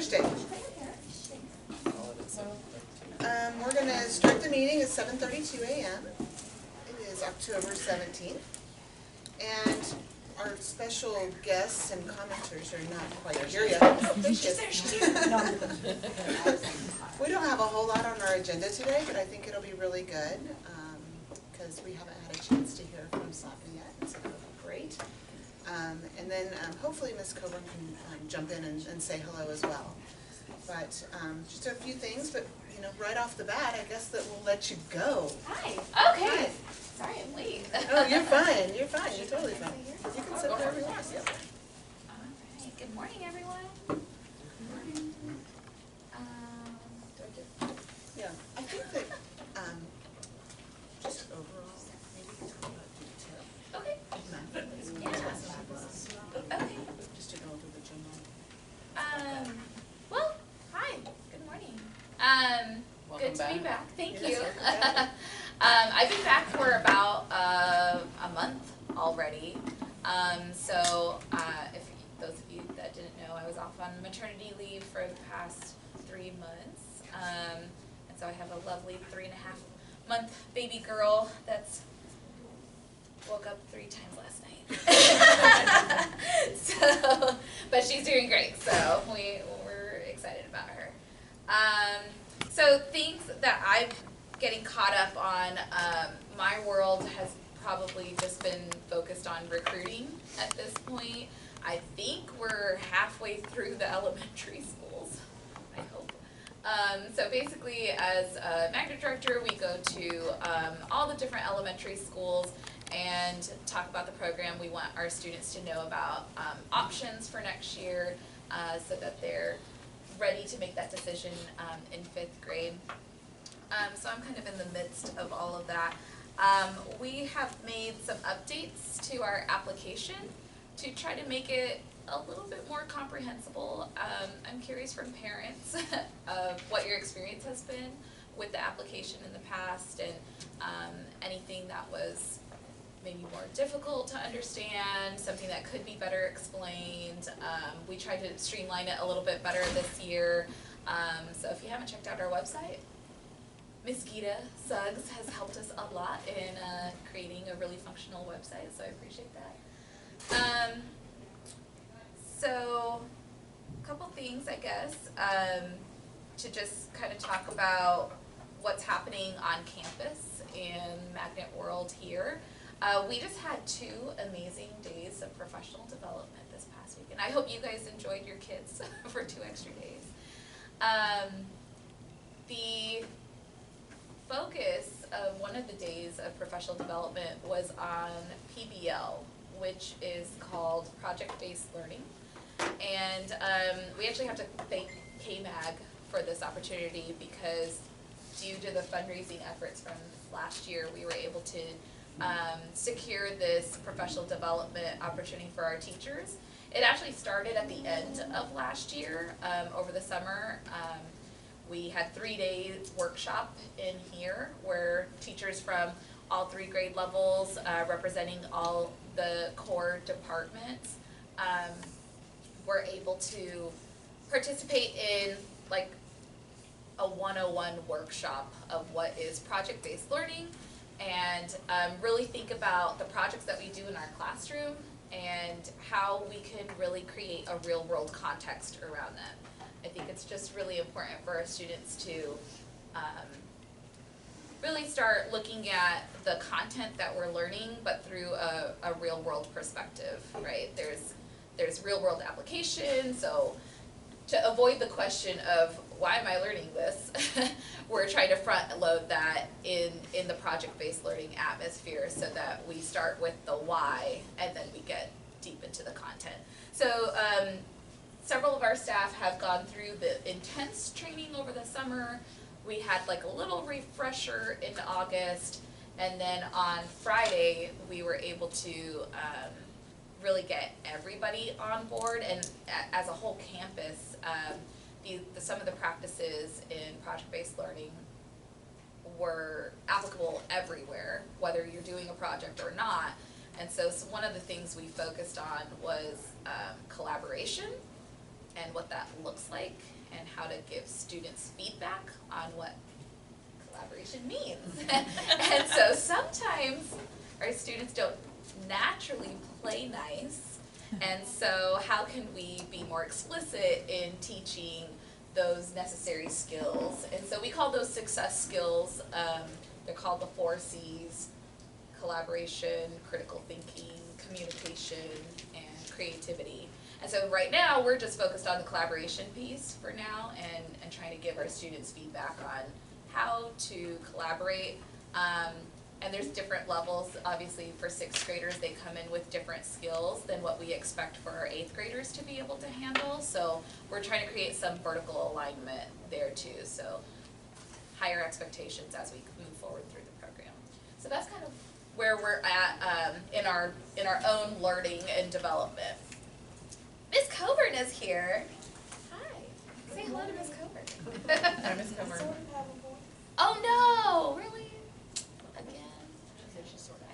Thursday. We're going to start the meeting at 7:32 a.m. It is October 17th. And our special guests and commenters are not quite here yet. We don't have a whole lot on our agenda today, but I think it'll be really good because we haven't had a chance to hear from Sophie yet, so it'll be great. And then hopefully Ms. Coburn can jump in and say hello as well. But just a few things, but you know, right off the bat, I guess that we'll let you go. Hi. Okay. Hi. Sorry, I'm late. Oh, you're fine. You're fine. You're totally fine. You can sit wherever you want. Yep. All right. Good morning, everyone. Good morning. Yeah, I think that just overall, maybe we can talk about detail. Okay. Yeah. Okay. Just to go over the general. Well, hi. Good morning. Good to be back. Thank you. I've been back for about a month already. So if those of you that didn't know, I was off on maternity leave for the past 3 months. And so I have a lovely 3.5-month baby girl that's woke up 3 times last night. So, but she's doing great, so we're excited about her. So things that I'm getting caught up on, my world has probably just been focused on recruiting at this point. I think we're halfway through the elementary schools, I hope. So basically, as a magnet director, we go to all the different elementary schools and talk about the program. We want our students to know about options for next year so that they're ready to make that decision in 5th grade. So I'm kind of in the midst of all of that. We have made some updates to our application to try to make it a little bit more comprehensible. I'm curious from parents of what your experience has been with the application in the past and anything that was maybe more difficult to understand, something that could be better explained. We tried to streamline it a little bit better this year. So if you haven't checked out our website, Miss Gita Suggs has helped us a lot in creating a really functional website, so I appreciate that. So a couple things, I guess, to just kind of talk about what's happening on campus in Magnet World here. We just had 2 amazing days of professional development this past week, and I hope you guys enjoyed your kids for 2 extra days. The focus of one of the days of professional development was on PBL, which is called project-based learning. And we actually have to thank KMAG for this opportunity because due to the fundraising efforts from last year, we were able to secure this professional development opportunity for our teachers. It actually started at the end of last year, over the summer. We had 3-day workshop in here where teachers from all 3 grade levels, representing all the core departments, were able to participate in like a 101 workshop of what is project-based learning and really think about the projects that we do in our classroom and how we can really create a real-world context around them. I think it's just really important for our students to really start looking at the content that we're learning, but through a real-world perspective, right? There's real-world application, so to avoid the question of why am I learning this, we're trying to front load that in the project-based learning atmosphere so that we start with the why and then we get deep into the content. So several of our staff have gone through the intense training over the summer. We had like a little refresher in August, and then on Friday we were able to really get everybody on board, and as a whole campus, some of the practices in project-based learning were applicable everywhere, whether you're doing a project or not. And so one of the things we focused on was collaboration, and what that looks like, and how to give students feedback on what collaboration means. And so sometimes our students don't naturally play nice, and so how can we be more explicit in teaching those necessary skills? And so we call those success skills, they're called the 4 C's: collaboration, critical thinking, communication, and creativity. And so right now, we're just focused on the collaboration piece for now, and trying to give our students feedback on how to collaborate. And there's different levels. Obviously, for 6th graders, they come in with different skills than what we expect for our 8th graders to be able to handle. So we're trying to create some vertical alignment there too. So higher expectations as we move forward through the program. So that's kind of where we're at in our own learning and development. Miss Coburn is here. Hi. Say hello to Miss Coburn. Hi, Miss Coburn. Oh no, really? Again? I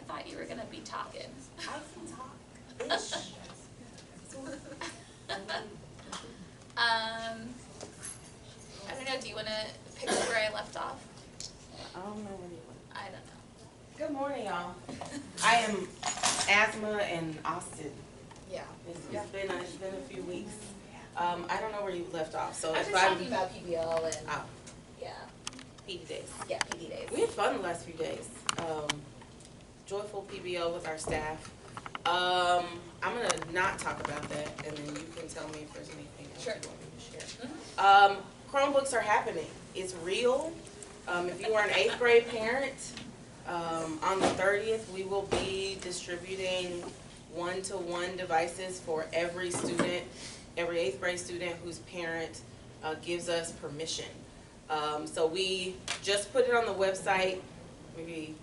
thought you were gonna be talking. I can talk. Ish. I don't know, do you wanna pick up where I left off? I don't know anyone. I don't know. Good morning, y'all. I am Asthma and Austin. Yeah. It's been a few weeks. I don't know where you left off. So I was if just talking about PBL and yeah. PD days. Yeah, PD days. We had fun the last few days. Joyful PBL with our staff. I'm gonna not talk about that, and then you can tell me if there's anything else Sure. you want me to share. Mm-hmm. Chromebooks are happening. It's real. If you are an 8th grade parent, on the 30th, we will be distributing 1-to-1 devices for every student, every 8th grade student whose parent gives us permission. So we just put it on the website maybe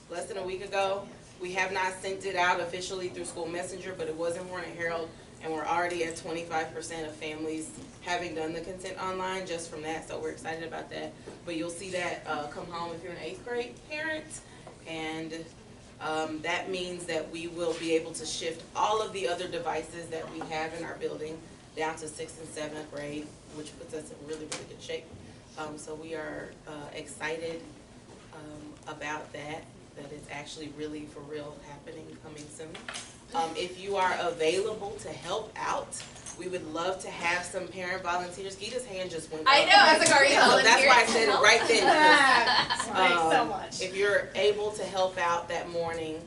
less than a week ago. We have not sent it out officially through School Messenger, but it was in Hornet Herald, and we're already at 25% of families having done the consent online just from that, so we're excited about that. But you'll see that come home if you're an 8th grade parent, and that means that we will be able to shift all of the other devices that we have in our building down to 6th and 7th grade, which puts us in really, really good shape. So we are excited about that it's actually really for real happening coming soon. If you are available to help out, we would love to have some parent volunteers. Gita's hand just went up. I know, I was like, are you So that's volunteering why I to said it help? right then. Thanks so much. If you're able to help out that morning,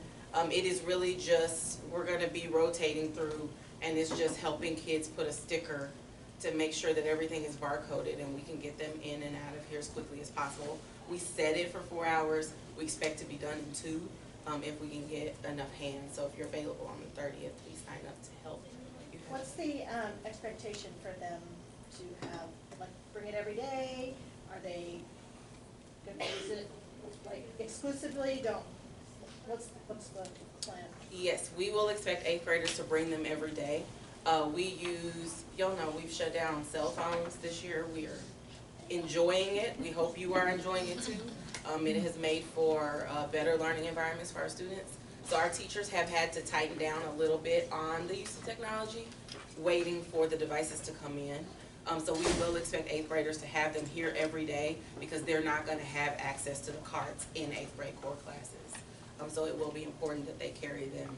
it is really just, we're gonna be rotating through, and it's just helping kids put a sticker to make sure that everything is barcoded and we can get them in and out of here as quickly as possible. We set it for 4 hours. We expect to be done in 2 if we can get enough hands. So if you're available on the 30th, please sign up to help. What's the expectation for them to have, like, bring it every day? Are they going to use it, like, exclusively? What's the plan? Yes, we will expect 8th graders to bring them every day. We use, y'all know we've shut down cell phones this year. We are enjoying it. We hope you are enjoying it too. It has made for better learning environments for our students. So our teachers have had to tighten down a little bit on the use of technology, waiting for the devices to come in. So we will expect 8th graders to have them here every day because they're not going to have access to the carts in 8th grade core classes. So it will be important that they carry them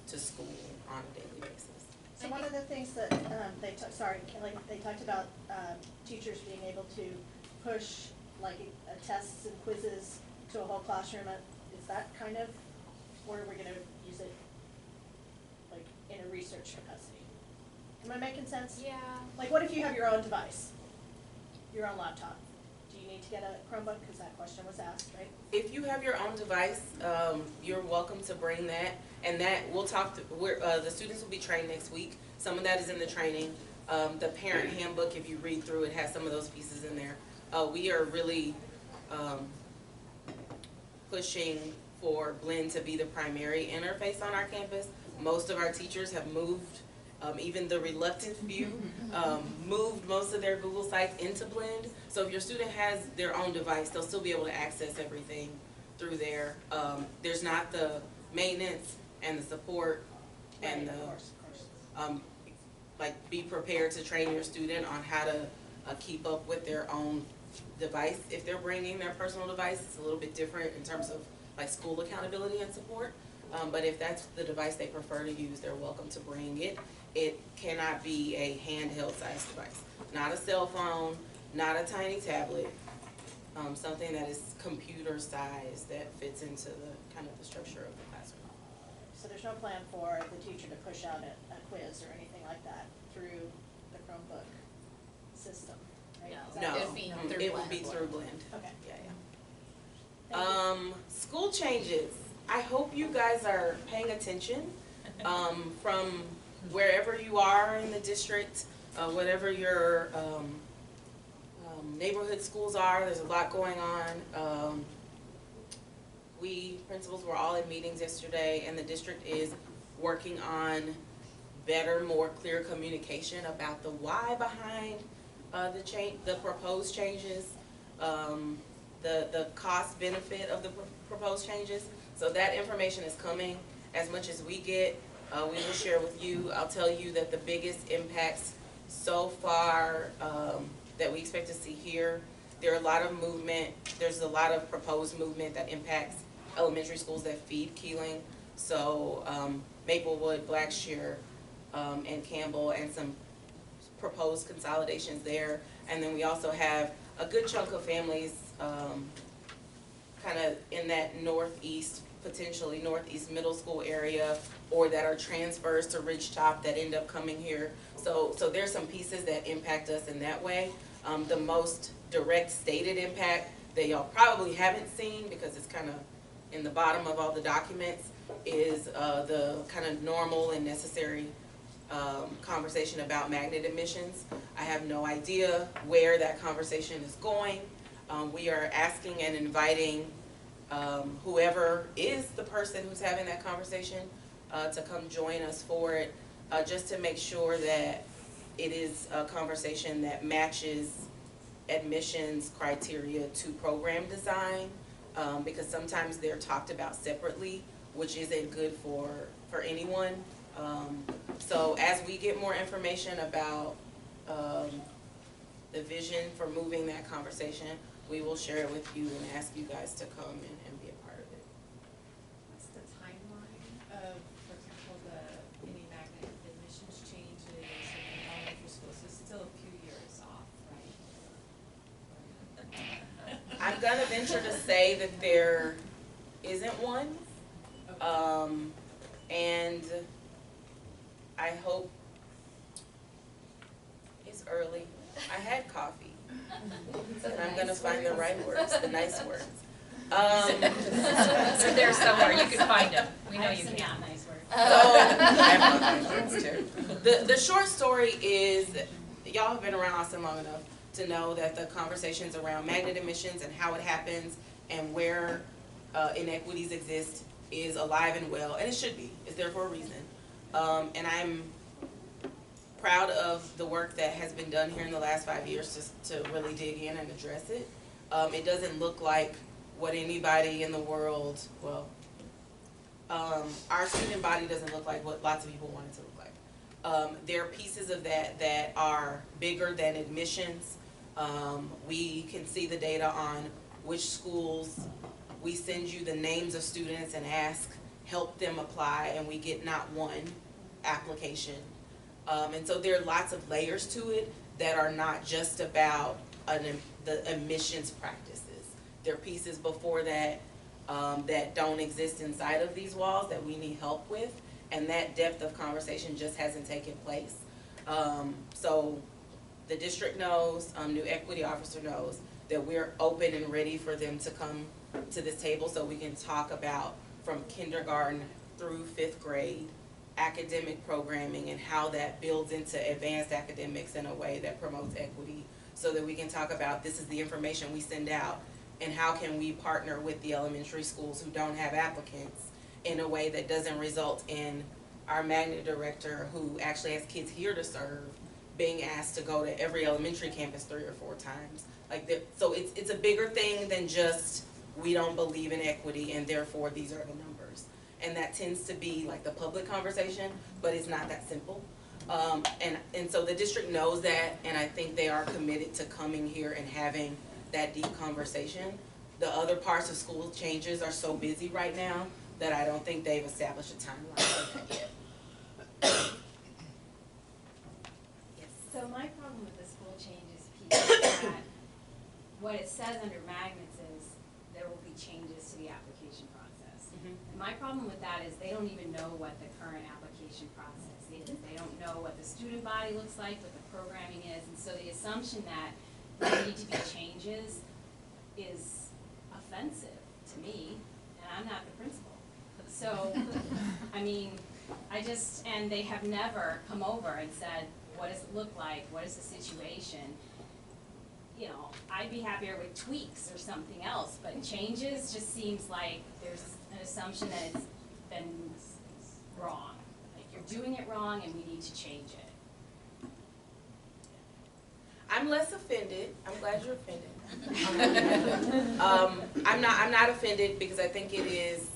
to school on a daily basis. So one of the things that Kelly, they talked about teachers being able to push like tests and quizzes to a whole classroom. Is that kind of where we're going to use it, like in a research capacity? Am I making sense? Yeah. Like, what if you have your own device, your own laptop? Do you need to get a Chromebook? Because that question was asked, right? If you have your own device, you're welcome to bring that, and that we'll talk. The students will be trained next week. Some of that is in the training. The parent handbook, if you read through it, has some of those pieces in there. We are really pushing for Blend to be the primary interface on our campus. Most of our teachers have moved. Even the reluctant few moved most of their Google sites into Blend. So if your student has their own device, they'll still be able to access everything through there. There's not the maintenance and the support and the like be prepared to train your student on how to keep up with their own device. If they're bringing their personal device, it's a little bit different in terms of like school accountability and support. But if that's the device they prefer to use, they're welcome to bring it. It cannot be a handheld size device, not a cell phone, not a tiny tablet, something that is computer size that fits into the kind of the structure of the classroom. So there's no plan for the teacher to push out a quiz or anything like that through the Chromebook system, right? No. Is that- No, It would be through it would be Blend. through Blend. Okay. Yeah, yeah. Thank you. School changes. I hope you guys are paying attention from wherever you are in the district, whatever your neighborhood schools are. There's a lot going on. We principals were all in meetings yesterday, and the district is working on better, more clear communication about the why behind the proposed changes, the cost benefit of the proposed changes. So that information is coming. As much as we get, we will share with you. I'll tell you that the biggest impacts so far that we expect to see here, there are a lot of movement. There's a lot of proposed movement that impacts elementary schools that feed Keeling. So Maplewood, Blackshear, and Campbell, and some proposed consolidations there. And then we also have a good chunk of families kind of in that northeast, potentially northeast middle school area, or that are transfers to Ridgetop that end up coming here. So there's some pieces that impact us in that way. The most direct stated impact that y'all probably haven't seen, because it's kind of in the bottom of all the documents, is the kind of normal and necessary conversation about magnet emissions. I have no idea where that conversation is going. We are asking and inviting whoever is the person who's having that conversation to come join us for it, just to make sure that it is a conversation that matches admissions criteria to program design, because sometimes they're talked about separately, which isn't good for anyone. So as we get more information about the vision for moving that conversation, we will share it with you and ask you guys to come and be a part of it. What's the timeline of, for example, any magnet admissions changes in elementary schools? So it's still a few years off, right? I'm gonna venture to say that there isn't one, and I hope it's early. I had coffee, and I'm gonna find the right words, the nice words. They're there somewhere, you can find them, we know you can. Nice word. So, I have nice words too. The short story is, y'all have been around Austin long enough to know that the conversations around magnet emissions and how it happens and where inequities exist is alive and well, and it should be. It's there for a reason. And I'm proud of the work that has been done here in the last 5 years to really dig in and address it. It doesn't look like what anybody in the world, well, our student body doesn't look like what lots of people want it to look like. There are pieces of that are bigger than admissions. We can see the data on which schools we send you the names of students and ask, help them apply, and we get not one application. And so there are lots of layers to it that are not just about the admissions practices. There are pieces before that that don't exist inside of these walls that we need help with, and that depth of conversation just hasn't taken place. So the district knows, new equity officer knows, that we're open and ready for them to come to this table so we can talk about from kindergarten through 5th grade academic programming and how that builds into advanced academics in a way that promotes equity, so that we can talk about this is the information we send out and how can we partner with the elementary schools who don't have applicants in a way that doesn't result in our magnet director, who actually has kids here to serve, being asked to go to every elementary campus 3 or 4 times. So it's a bigger thing than just we don't believe in equity and therefore these are the numbers. And that tends to be like the public conversation, but it's not that simple. And so the district knows that, and I think they are committed to coming here and having that deep conversation. The other parts of school changes are so busy right now that I don't think they've established a timeline for that yet. Yes. So my problem with the school changes piece is that what it says under magnets is there will be changes to the application process. And my problem with that is they don't even know what the current application process is. They don't know what the student body looks like, what the programming is, and so the assumption that there need to be changes is offensive to me, and I'm not the principal. So, I mean, and they have never come over and said, what does it look like, what is the situation? You know, I'd be happier with tweaks or something else, but changes just seems like there's an assumption that it's been wrong. Like, you're doing it wrong and we need to change it. I'm less offended. I'm glad you're offended. I'm not offended because I think it is,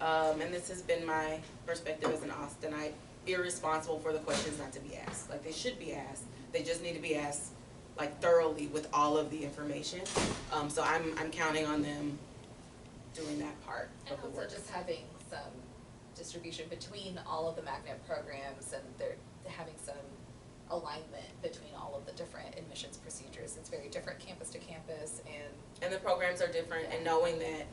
and this has been my perspective as an Austinite, irresponsible for the questions not to be asked. Like, they should be asked. They just need to be asked like thoroughly with all of the information. So I'm counting on them doing that part And of the also work. just having some distribution between all of the magnet programs, and they're having some alignment between all of the different admissions procedures. It's very different campus to campus, And the programs are different, and knowing that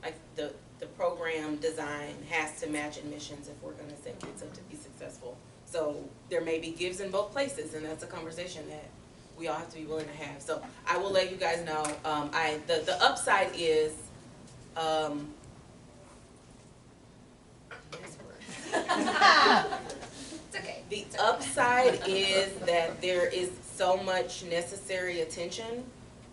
like the program design has to match admissions if we're gonna set kids up to be successful. So there may be gives in both places, and that's a conversation that we all have to be willing to have. So I will let you guys know. The upside is, it's okay. the upside is that there is so much necessary attention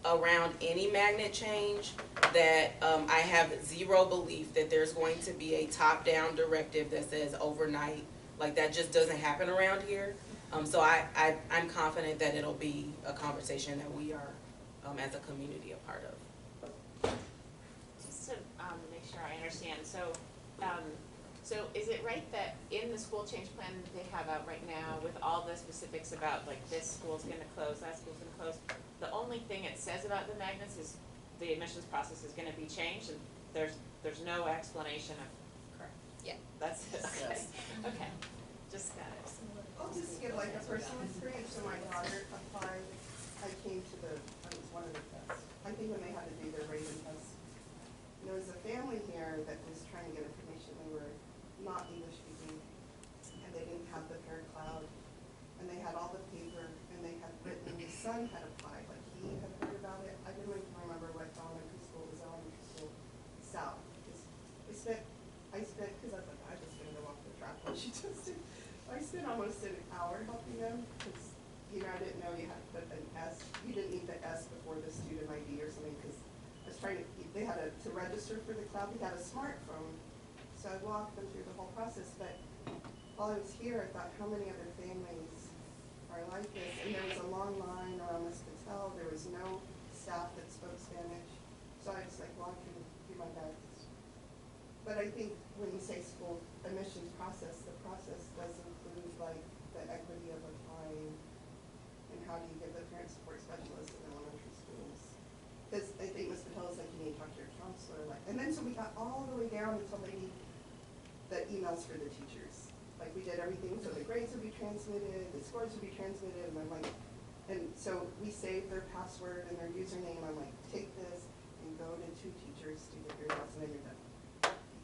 around any magnet change that I have zero belief that there's going to be a top-down directive that says overnight. Like, that just doesn't happen around here. So I'm confident that it'll be a conversation that we are, as a community, a part of. Just to make sure I understand, so is it right that in the school change plan that they have out right now with all the specifics about like this school's gonna close, that school's gonna close, the only thing it says about the magnets is the admissions process is gonna be changed, and there's no explanation of, Correct. Yeah. that's it, okay, Yes. okay, just got it. I'll just give like a personal experience. So my daughter applied, I came to I was one of the tests. I think when they had to do their rating test, there was a family here that was trying to get information. They were not English speaking, and they didn't have the Parent Cloud, and they had all the paper, and they had written, the son had applied, like he had heard about it. I didn't even remember what elementary school was, elementary school south. I spent, because I was like, I just gonna go off the track when she just did. I spent almost an hour helping them, because, I didn't know you had to put an S, you didn't need the S before the student ID or something, because I was trying to, they had to register for the cloud, we had a smartphone, so I walked them through the whole process, but while I was here, I thought, how many other families are like this? And there was a long line around this hotel, there was no staff that spoke Spanish, so I was like, well, I can do my best. But I think when you say school admissions process, the process does include like the equity of applying, and how do you give the parent support specialist in elementary schools? Because I think Ms. Patel is like, you need to talk to your counselor, like, and then so we got all the way down until they need the emails for the teachers. Like, we did everything, so the grades would be transmitted, the scores would be transmitted, and I'm like, and so we saved their password and their username. I'm like, take this and go to 2 teachers to get your emails, and then you're done.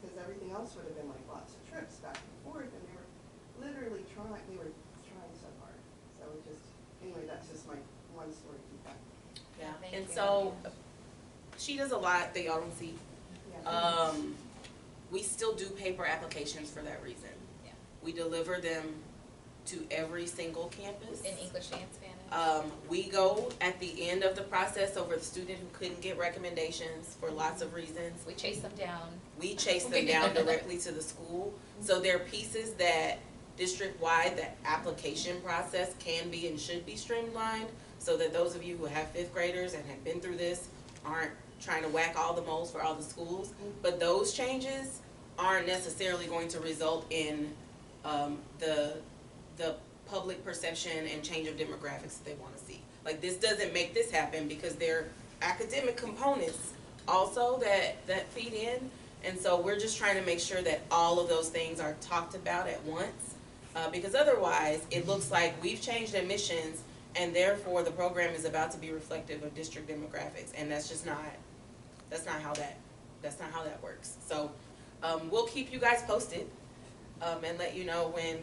Because everything else would have been like lots of trips back and forth, and they were literally trying so hard. So it just, anyway, that's just my one story feedback. Yeah, Thank and you. so she does a lot that y'all don't see. Yeah. We still do paper applications for that reason. Yeah. We deliver them to every single campus. In English and Spanish. We go at the end of the process over the student who couldn't get recommendations for lots of reasons. We chase them down. We chase them down directly to the school. So there are pieces that district-wide, the application process can be and should be streamlined, so that those of you who have 5th graders and have been through this aren't trying to whack all the moles for all the schools. But those changes aren't necessarily going to result in the public perception and change of demographics that they want to see. Like, this doesn't make this happen because there are academic components also that feed in. And so we're just trying to make sure that all of those things are talked about at once, because otherwise it looks like we've changed admissions and therefore the program is about to be reflective of district demographics, and that's just not, that's not how that works. So we'll keep you guys posted and let you know when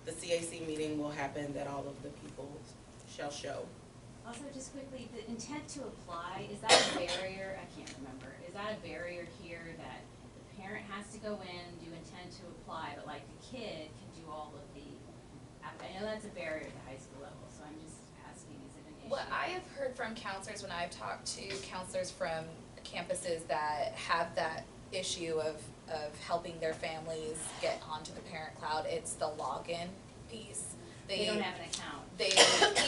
the CAC meeting will happen that all of the people shall show. Also, just quickly, the intent to apply, is that a barrier? I can't remember. Is that a barrier here that the parent has to go in, do intent to apply, but like the kid can do all of the, I know that's a barrier at the high school level, so I'm just asking, is it an issue? What I have heard from counselors when I've talked to counselors from campuses that have that issue of helping their families get onto the parent cloud, it's the login piece. They don't have an account. They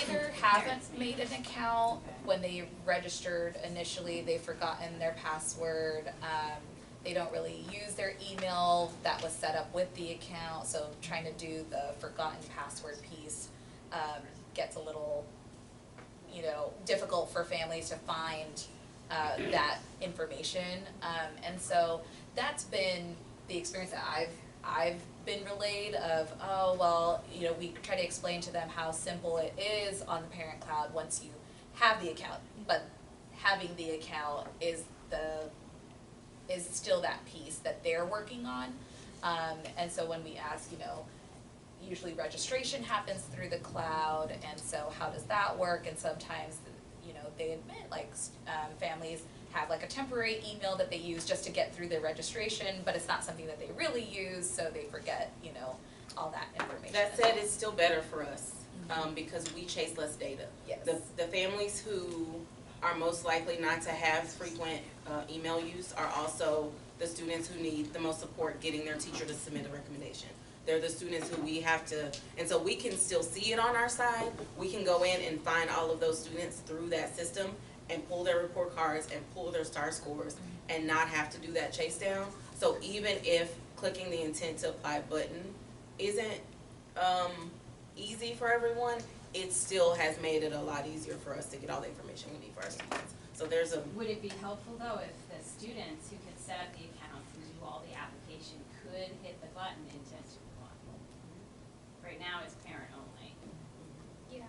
either haven't made an account, when they registered initially, they've forgotten their password, they don't really use their email that was set up with the account, so trying to do the forgotten password piece gets a little, difficult for families to find that information, and so that's been the experience that I've been relayed of, we try to explain to them how simple it is on the parent cloud once you have the account, but having the account is still that piece that they're working on, and so when we ask, usually registration happens through the cloud, and so how does that work, and sometimes, they admit, families have a temporary email that they use just to get through their registration, but it's not something that they really use, so they forget, all that information. That said, it's still better for us, because we chase less data. Yes. The families who are most likely not to have frequent email use are also the students who need the most support getting their teacher to submit a recommendation. They're the students who we have to, and so we can still see it on our side. We can go in and find all of those students through that system and pull their report cards and pull their STAR scores and not have to do that chase down. So even if clicking the intent to apply button isn't easy for everyone, it still has made it a lot easier for us to get all the information we need for our students. So there's a... Would it be helpful though if the students who could set up the accounts and do all the application could hit the button intent to apply? Right now it's parent only. Yeah.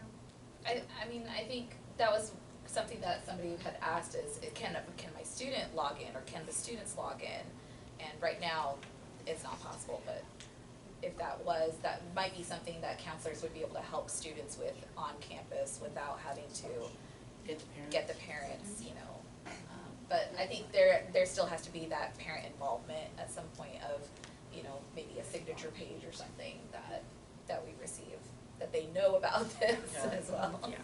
I think that was something that somebody had asked is, can my student log in, or can the students log in? And right now, it's not possible, but if that might be something that counselors would be able to help students with on campus without having to get the parents, but I think there still has to be that parent involvement at some point of, maybe a signature page or something that we receive, that they know about this as well. Yeah.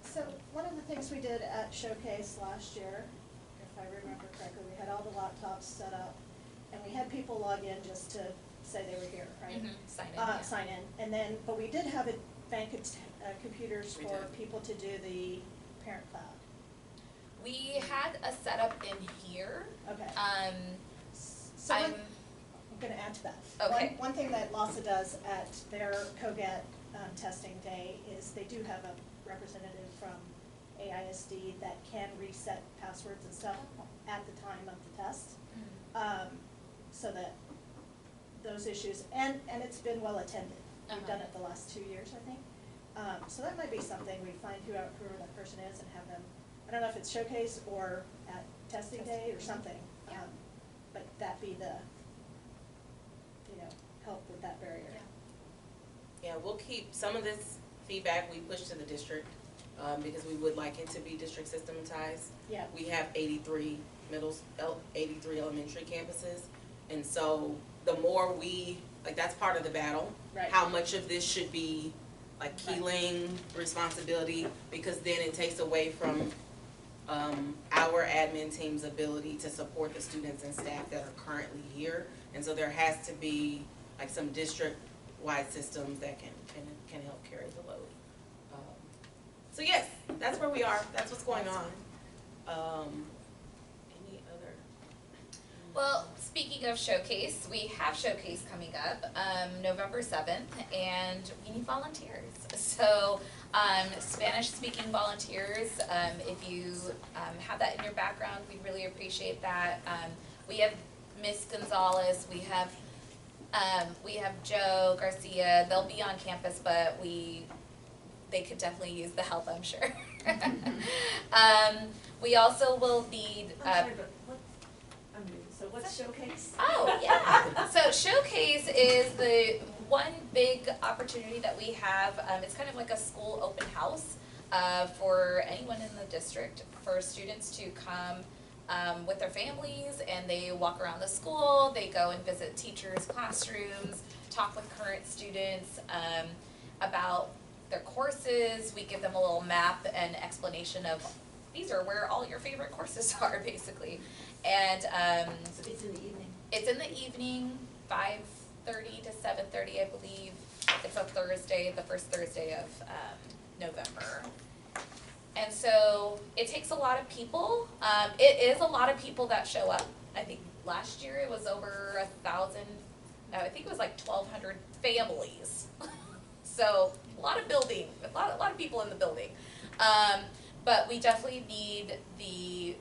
So one of the things we did at Showcase last year, if I remember correctly, we had all the laptops set up, and we had people log in just to say they were here, right? Mm-hmm. Sign in, and then, but we did have a bank of computers for people to do the parent cloud. We had a setup in here. Okay. So I'm gonna add to that. Okay. One thing that LASA does at their COGET testing day is they do have a representative from AISD that can reset passwords and stuff at the time of the test. So that those issues, and it's been well attended. We've done it the last 2 years, I think. So that might be something we find whoever that person is and have them, I don't know if it's Showcase or at testing day or something, but that be the, help with that barrier. Yeah, we'll keep some of this feedback we push to the district, because we would like it to be district systematized. Yeah. We have 83 elementary campuses, and so the more we, that's part of the battle. Right. How much of this should be Keeling responsibility, because then it takes away from our admin team's ability to support the students and staff that are currently here, and so there has to be some district-wide systems that can help carry the load. So yes, that's where we are. That's what's going on. Any other? Well, speaking of Showcase, we have Showcase coming up, November 7th, and we need volunteers. So, Spanish-speaking volunteers, if you have that in your background, we really appreciate that. We have Miss Gonzalez, we have Joe Garcia. They'll be on campus, but they could definitely use the help, I'm sure. We also will need. I'm sorry, but so what's Showcase? Oh, yeah. So Showcase is the one big opportunity that we have. It's kind of like a school open house for anyone in the district, for students to come with their families, and they walk around the school, they go and visit teachers' classrooms, talk with current students about their courses. We give them a little map and explanation of these are where all your favorite courses are, basically. And So it's in the evening. it's in the evening, 5:30 to 7:30, I believe. It's a Thursday, the first Thursday of November. And so it takes a lot of people. It is a lot of people that show up. I think last year it was over 1,000. I think it was like 1,200 families. So a lot of building, a lot of people in the building. But we definitely need the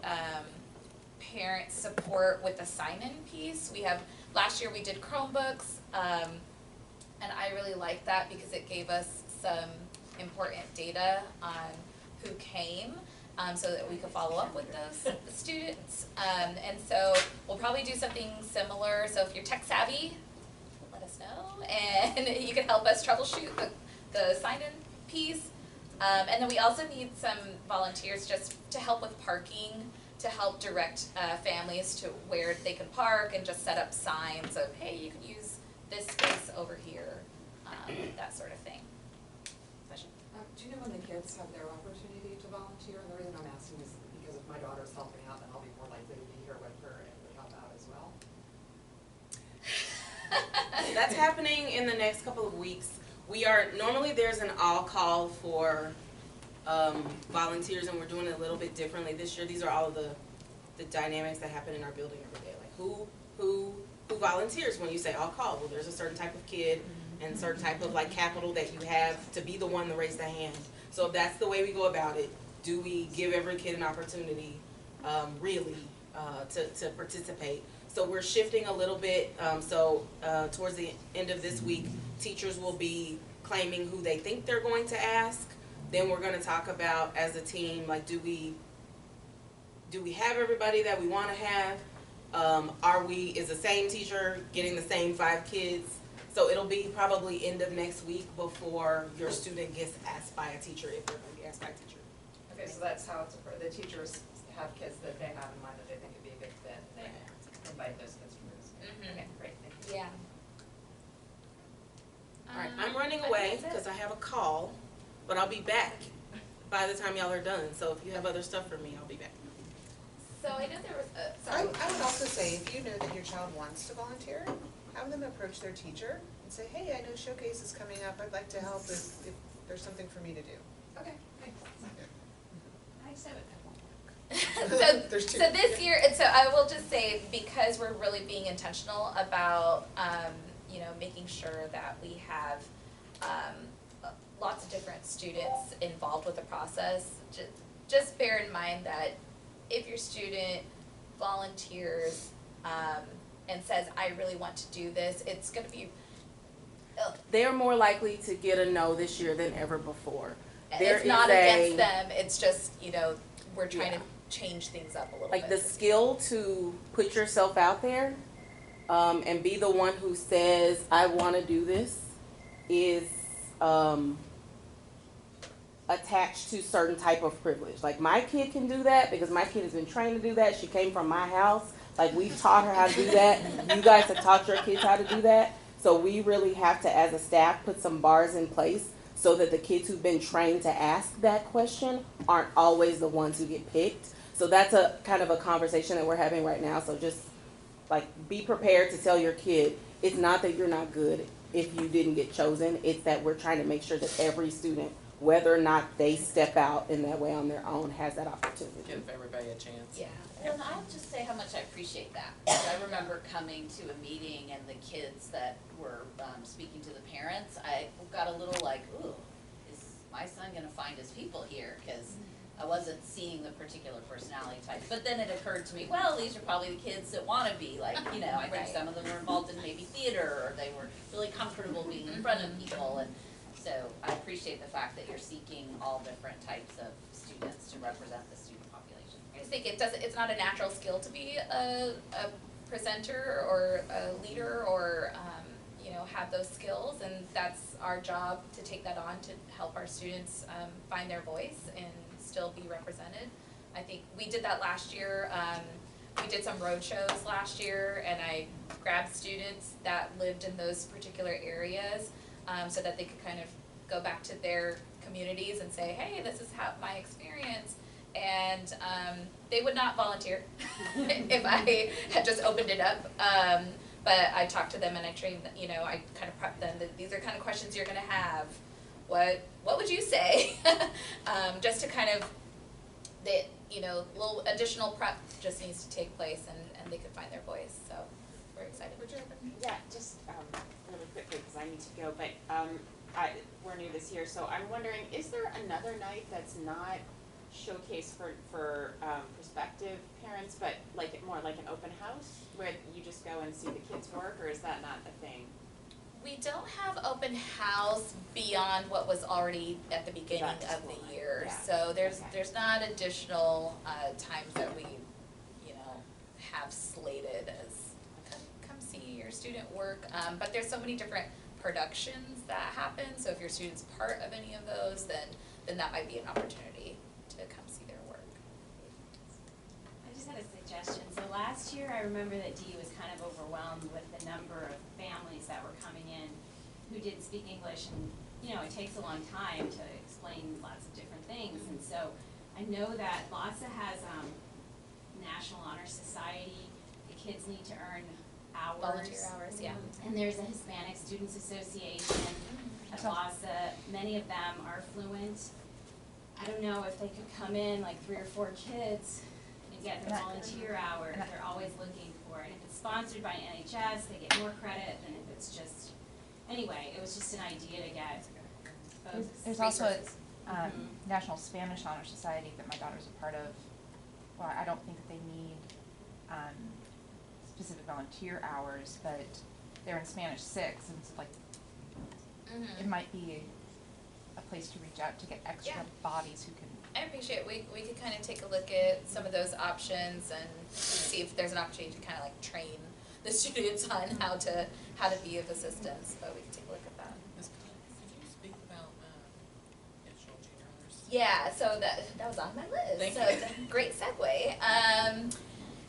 parent support with the sign-in piece. Last year we did Chromebooks, and I really liked that because it gave us some important data on who came, so that we could follow up with those students. And so we'll probably do something similar. So if you're tech savvy, let us know, and you can help us troubleshoot the sign-in piece. And then we also need some volunteers just to help with parking, to help direct families to where they can park and just set up signs of, hey, you can use this space over here, that sort of thing. Do you know when the kids have their opportunity to volunteer? And the reason I'm asking is because if my daughter's helping out, then I'll be more likely to be here with her and would help out as well. That's happening in the next couple of weeks. Normally there's an all-call for volunteers, and we're doing it a little bit differently this year. These are all of the dynamics that happen in our building every day. Like who volunteers when you say all-call? Well, there's a certain type of kid and certain type of like capital that you have to be the one to raise the hand. So if that's the way we go about it, do we give every kid an opportunity really to participate? So we're shifting a little bit, towards the end of this week, teachers will be claiming who they think they're going to ask. Then we're gonna talk about, as a team, like, do we have everybody that we wanna have? Is the same teacher getting the same 5 kids? So it'll be probably end of next week before your student gets asked by a teacher, if they're gonna be asked by a teacher. Okay, so that's how the teachers have kids that they have in mind that they think would be a good fit. They invite those kids to participate. Okay, great, thank you. Yeah. All right, I'm running away because I have a call, but I'll be back by the time y'all are done. So if you have other stuff for me, I'll be back. So I know there was I would also say, if you know that your child wants to volunteer, have them approach their teacher and say, hey, I know Showcase is coming up, I'd like to help if there's something for me to do. Okay, thanks. I said it. So this year, and so I will just say, because we're really being intentional about, making sure that we have lots of different students involved with the process, just bear in mind that if your student volunteers and says, I really want to do this, it's going to be... They're more likely to get a no this year than ever before. It's not against them, it's just, we're trying to change things up a little bit. Like the skill to put yourself out there and be the one who says, I want to do this, is attached to certain type of privilege. Like my kid can do that because my kid has been trained to do that. She came from my house. Like we've taught her how to do that. You guys have taught your kids how to do that. So we really have to, as a staff, put some bars in place so that the kids who've been trained to ask that question aren't always the ones who get picked. So that's a kind of a conversation that we're having right now. So just like be prepared to tell your kid, it's not that you're not good if you didn't get chosen. It's that we're trying to make sure that every student whether or not they step out in that way on their own has that opportunity. Give everybody a chance. Yeah, And I'll just say how much I appreciate that. Because I remember coming to a meeting and the kids that were speaking to the parents, I got a little like, ooh, is my son gonna find his people here? Because I wasn't seeing the particular personality type. But then it occurred to me, well, these are probably the kids that wanna be like, you know, I think Right. some of them were involved in maybe theater, or they were really comfortable being in front of people. And so I appreciate the fact that you're seeking all different types of students to represent the student population. I just think it's not a natural skill to be a presenter or a leader or, you know, have those skills, and that's our job to take that on to help our students find their voice and still be represented. I think we did that last year. We did some road shows last year, and I grabbed students that lived in those particular areas so that they could kind of go back to their communities and say, hey, this is how my experience. And they would not volunteer if I had just opened it up. But I talked to them and I trained, you know, I kind of prepped them that these are kind of questions you're gonna have. What would you say? Just to kind of, that, you know, little additional prep just needs to take place and they could find their voice. So we're excited. Yeah, just really quickly, because I need to go, but we're new this year, so I'm wondering, is there another night that's not showcased for prospective parents, but like more like an open house, where you just go and see the kids work, or is that not a thing? We don't have open house beyond what was already at the beginning of the year. Yeah. So there's Okay. not additional times that we, you know, have slated as come see your student work. But there's so many different productions that happen. So if your student's part of any of those, then that might be an opportunity to come see their work. I just had a suggestion. So last year, I remember that Dee was kind of overwhelmed with the number of families that were coming in who didn't speak English, and, you know, it takes a long time to explain lots of different things. And so I know that LASA has National Honor Society. The kids need to earn hours. Volunteer hours, yeah. And there's a Hispanic Students Association at LASA. Many of them are fluent. I don't know if they could come in, like 3 or 4 kids, and get their volunteer hours. They're always looking for it. If it's sponsored by NHS, they get more credit than if it's just, anyway, it was just an idea to get folks. There's also a resources. National Spanish Honor Society that my daughter's a part of. Well, I don't think that they need specific volunteer hours, but they're in Spanish 6, and it's like, it might be a place to reach out to get extra bodies who can. I appreciate it. We could kind of take a look at some of those options and see if there's an opportunity to kind of like train the students on how to be of assistance, but we can take a look at that. Ms. Collins, could you speak about National Junior Honors? Yeah, so that was on my list. Thank so you. it's a great segue.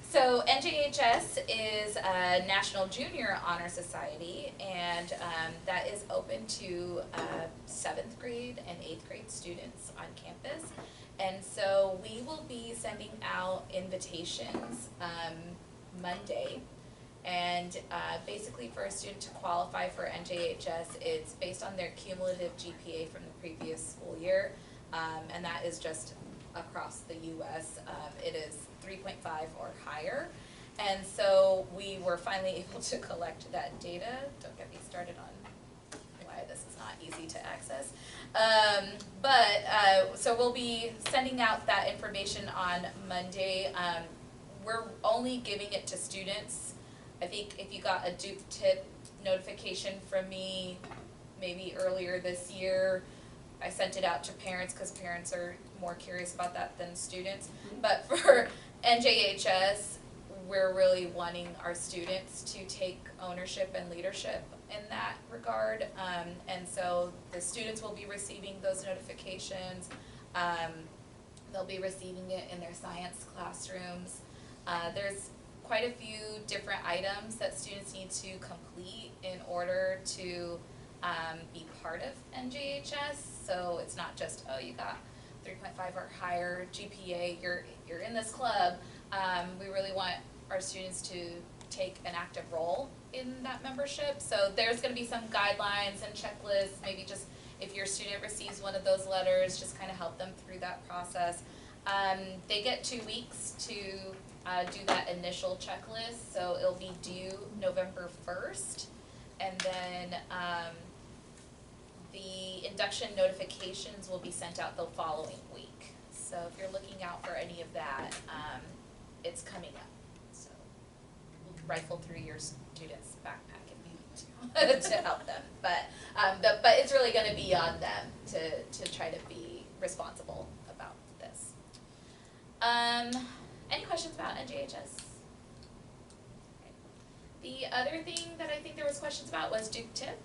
So NJHS is a National Junior Honor Society, and that is open to 7th grade and 8th grade students on campus. And so we will be sending out invitations Monday. And basically for a student to qualify for NJHS, it's based on their cumulative GPA from the previous school year. And that is just across the US. It is 3.5 or higher. And so we were finally able to collect that data. Don't get me started on why this is not easy to access. So we'll be sending out that information on Monday. We're only giving it to students. I think if you got a Duke tip notification from me maybe earlier this year, I sent it out to parents because parents are more curious about that than students. But for NJHS, we're really wanting our students to take ownership and leadership in that regard. And so the students will be receiving those notifications. They'll be receiving it in their science classrooms. There's quite a few different items that students need to complete in order to be part of NJHS. So it's not just, oh, you got 3.5 or higher GPA, you're in this club. We really want our students to take an active role in that membership. So there's gonna be some guidelines and checklists, maybe just if your student receives one of those letters, just kind of help them through that process. They get 2 weeks to do that initial checklist, so it'll be due November 1st. And then the induction notifications will be sent out the following week. So if you're looking out for any of that, it's coming up. So we'll rifle through your students' backpack if we need to to help them. But it's really going to be on them to try to be responsible about this. Any questions about NJHS? The other thing that I think there was questions about was Duke Tip.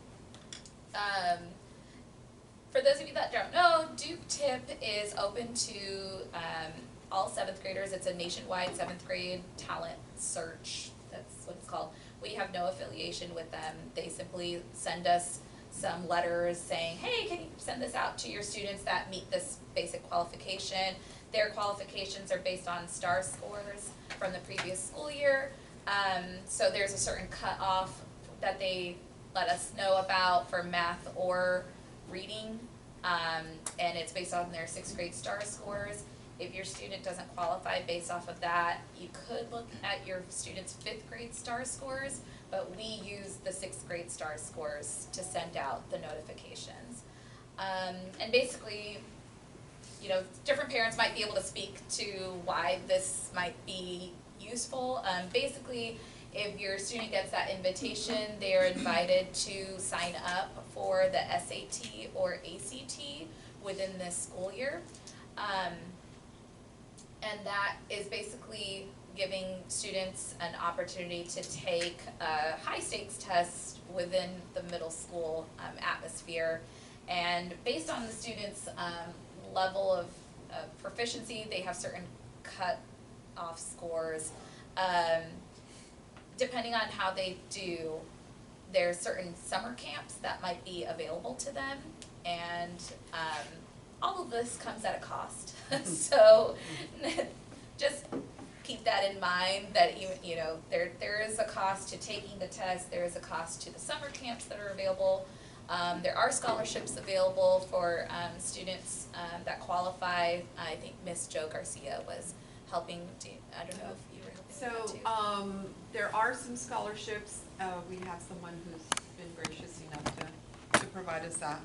For those of you that don't know, Duke Tip is open to all 7th graders. It's a nationwide 7th grade talent search. That's what it's called. We have no affiliation with them. They simply send us some letters saying, hey, can you send this out to your students that meet this basic qualification? Their qualifications are based on STAR scores from the previous school year. So there's a certain cutoff that they let us know about for math or reading, and it's based on their 6th grade STAR scores. If your student doesn't qualify based off of that, you could look at your student's 5th grade STAR scores, but we use the 6th grade STAR scores to send out the notifications. And basically, you know, different parents might be able to speak to why this might be useful. Basically, if your student gets that invitation, they are invited to sign up for the SAT or ACT within this school year. And that is basically giving students an opportunity to take a high stakes test within the middle school atmosphere. And based on the students' level of proficiency, they have certain cut-off scores. Depending on how they do, there's certain summer camps that might be available to them, and all of this comes at a cost. So just keep that in mind, that you know there is a cost to taking the test, there is a cost to the summer camps that are available. There are scholarships available for students that qualify. I think Miss Jo Garcia was helping, I don't know if you were helping with that too. There are some scholarships. We have someone who's been gracious enough to provide us that.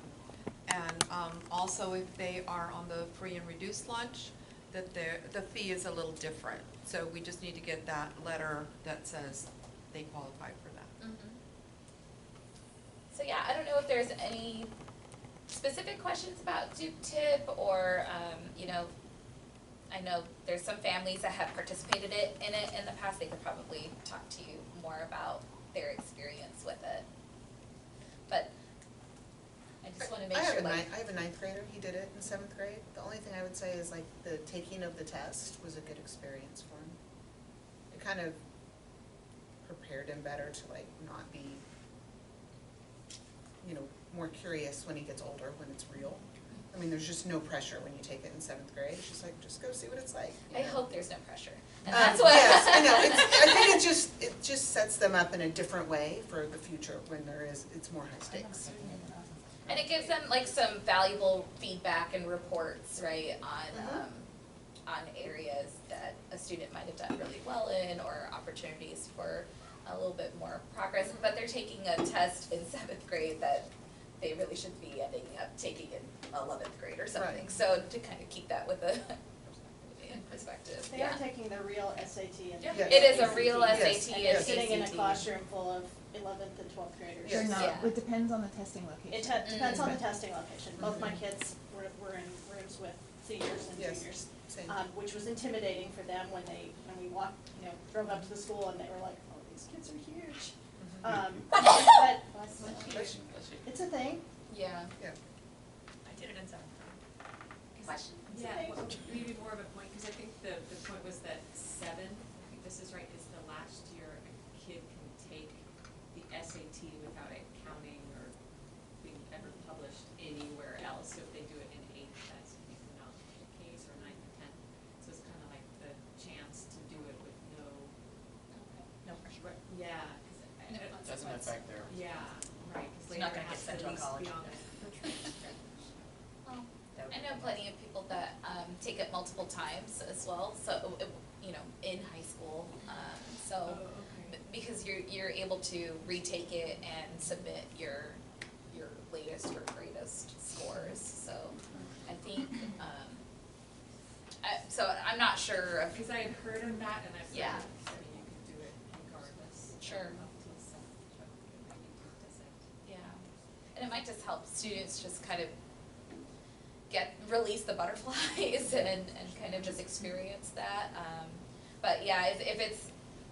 And also, if they are on the free and reduced lunch, that the fee is a little different. So we just need to get that letter that says they qualify for that. Mm-hmm. So yeah, I don't know if there's any specific questions about Duke Tip, or you know, I know there's some families that have participated in it in the past. They could probably talk to you more about their experience with it. But I just want to make sure, like, I have a 9th grader. He did it in 7th grade. The only thing I would say is, like, the taking of the test was a good experience for him. It kind of prepared him better to, like, not be, you know, more curious when he gets older, when it's real. I mean, there's just no pressure when you take it in 7th grade. It's just like, just go see what it's like. I hope there's no pressure. And that's what. Yes, I know. I think it just sets them up in a different way for the future when it's more high stakes. And it gives them like some valuable feedback and reports, right, on areas that a student might have done really well in, or opportunities for a little bit more progress. But they're taking a test in 7th grade that they really should be ending up taking in 11th grade or something. Right. So to kind of keep that with a in perspective. They are taking the real SAT and Yes. It is a real ACT. SAT And and they're sitting in a ACT. classroom full of 11th and 12th graders. Yes. They're not, Yeah. it depends on the testing location. It depends on the Mhm. testing location. Both my kids were in rooms with seniors and Yes. juniors, Same. which was intimidating for them when we walked, drove up to the school, and they were like, oh, these kids are huge. But it's a thing. Yeah. I did it in 7th grade. Question? Yeah, well, maybe more of a point, because I think the point was that 7, I think this is right, is the last year a kid can take the SAT without it counting or being ever published anywhere else. So if they do it in 8th, that's maybe not the case, or 9th or 10th. So it's kind of like the chance to do it with no pressure. Yeah, because Doesn't affect their. yeah, right, because It's not later it gonna get has to sent at to a least college. be on the transcript. know plenty of people that take it multiple times as well, so, you know, in high school, so, because you're able to retake it and submit your latest or greatest scores, so I think, so I'm not sure of. Because I had heard of that and I've Yeah. said you could do it regardless. Sure. Up to some, but maybe it doesn't. Yeah, and it might just help students just kind of release the butterflies and kind of just experience that. But yeah, if it's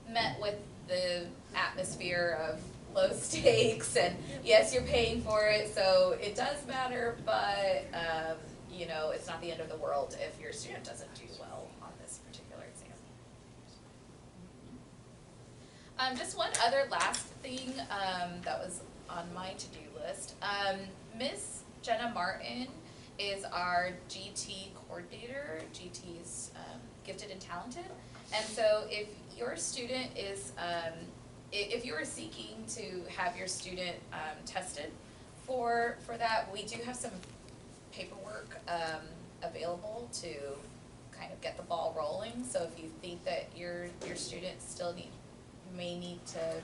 met with the atmosphere of low stakes and yes, you're paying for it, so it does matter, but you know, it's not the end of the world if your student doesn't do well on this particular exam. Just one other last thing that was on my to-do list. Ms. Jenna Martin is our GT coordinator. GT is gifted and talented. And so if your student is, if you are seeking to have your student tested for that, we do have some paperwork available to kind of get the ball rolling. So if you think that your student still may need to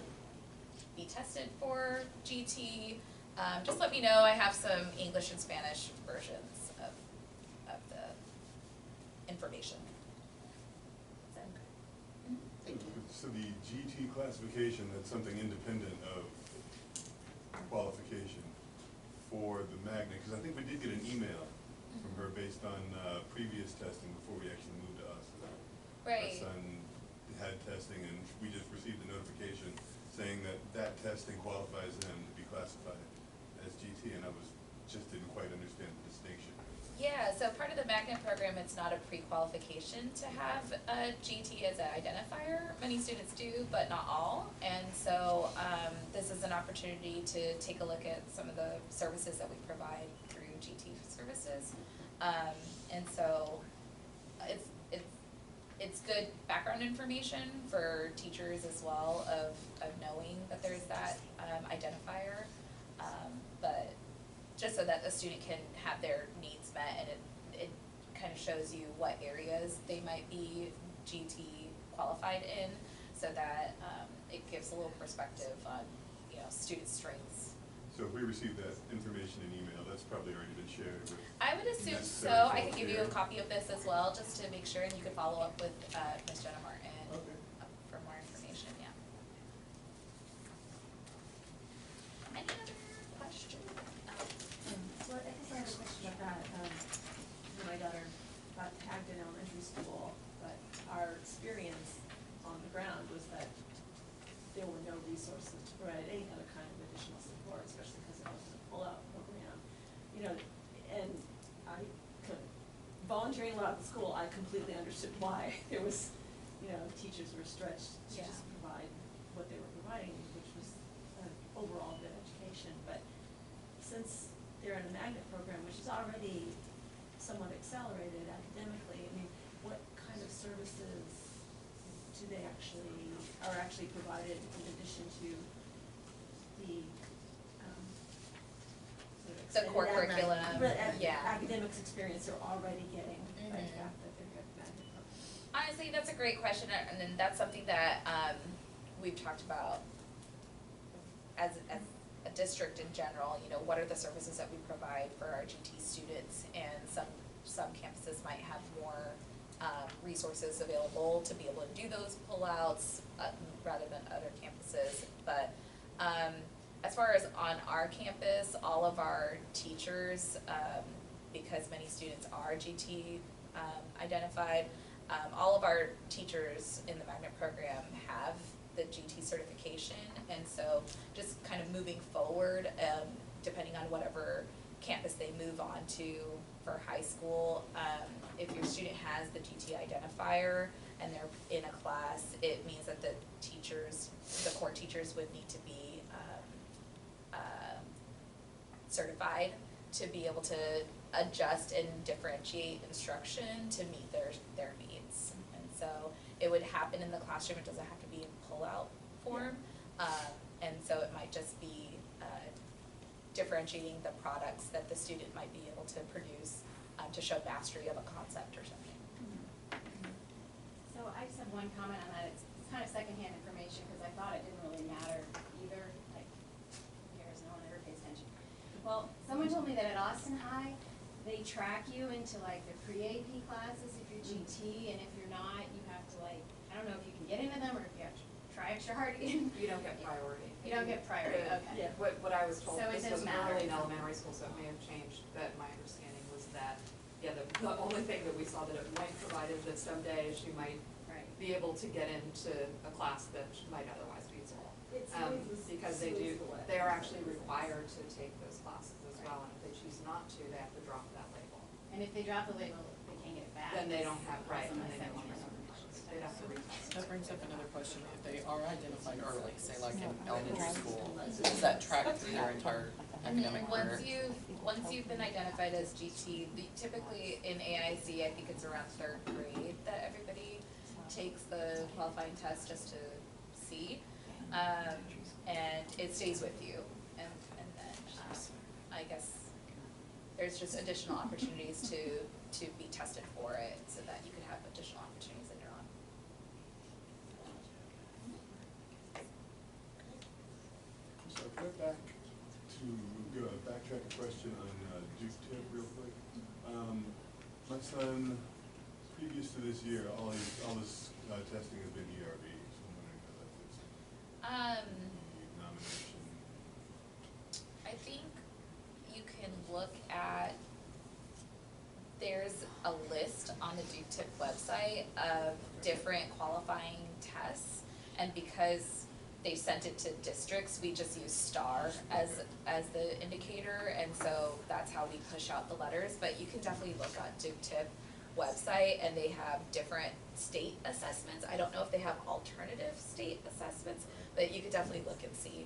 be tested for GT, just let me know. I have some English and Spanish versions of the information. So the GT classification, that's something independent of qualification for the magnet, because I think we did get an email from her based on previous testing before we actually moved to us. Right. Our son had testing and we just received a notification saying that that testing qualifies him to be classified as GT, and I just didn't quite understand the distinction. Yeah, so part of the magnet program, it's not a pre-qualification to have a GT as an identifier. Many students do, but not all. And so this is an opportunity to take a look at some of the services that we provide through GT services. And so it's good background information for teachers as well of knowing that there's that identifier. But just so that the student can have their needs met, and it kind of shows you what areas they might be GT qualified in, so that it gives a little perspective on, you know, student strengths. So if we receive that information in email, that's probably already been shared with. I would assume so. necessary I can give you a folks copy of this as well, just to make sure, and you can follow up with Ms. Jenna Martin for more information. Yeah. Any other questions? So I guess I have a question about that. My daughter got tagged in elementary school, but our experience on the ground was that there were no resources to provide any other kind of additional support, especially because it wasn't a pull-out program. You know, and volunteering a lot at the school, I completely understood why there was, you know, teachers were stretched to just provide what they were providing, which was an overall good education. But since they're in a magnet program, which is already somewhat accelerated academically, I mean, what kind of services do they are actually provided in addition to the The core curriculum, yeah. academics experience they're already getting by the fact that they're at the magnet program? Honestly, that's a great question, and then that's something that we've talked about as a district in general. You know, what are the services that we provide for our GT students, and some campuses might have more resources available to be able to do those pullouts rather than other campuses. But as far as on our campus, all of our teachers, because many students are GT identified, all of our teachers in the magnet program have the GT certification, and so just kind of moving forward, depending on whatever campus they move on to for high school, if your student has the GT identifier and they're in a class, it means that the core teachers would need to be certified to be able to adjust and differentiate instruction to meet their needs. And so it would happen in the classroom, it doesn't have to be in pull-out form. And so it might just be differentiating the products that the student might be able to produce to show mastery of a concept or something. So I just have one comment on that. It's kind of secondhand information because I thought it didn't really matter either. Like, who cares? No one ever pays attention. Well, someone told me that at Austin High, they track you into like the pre-AP classes if you're GT, and if you're not, you have to like, I don't know if you can get into them or if you have to try extra hard to get in. You don't get priority. You don't get priority, okay. Yeah. What I was told, So it this does was matter. early in elementary school, so it may have changed, but my understanding was that, yeah, the only thing that we saw that it might provide is that someday she might Right. be able to get into a class that might otherwise be small. It's Because they are actually required to take those classes as well, and if they choose not to, they have to drop that label. And if they drop the label, they can't get it back. Then they don't have, right, and Unless they that no longer changes. have permissions. They'd have to retest. That brings up another question. If they are identified early, say like in elementary school, does that track through their entire academic career? Once you've been identified as GT, typically in AIZ, I think it's around 3rd grade that everybody takes the qualifying test just to see. And it stays with you. And then, I guess, there's just additional opportunities to be tested for it so that you can have additional opportunities later on. So can I backtrack a question on Duke Tip real quick? My son, previous to this year, all his testing has been ERB, so I'm wondering how that fits in. The nomination. I think you can look at, there's a list on the Duke Tip website of different qualifying tests, and because they sent it to districts, we just use STAR as the indicator, and so that's how we push out the letters. But you can definitely look on Duke Tip website, and they have different state assessments. I don't know if they have alternative state assessments, but you could definitely look and see.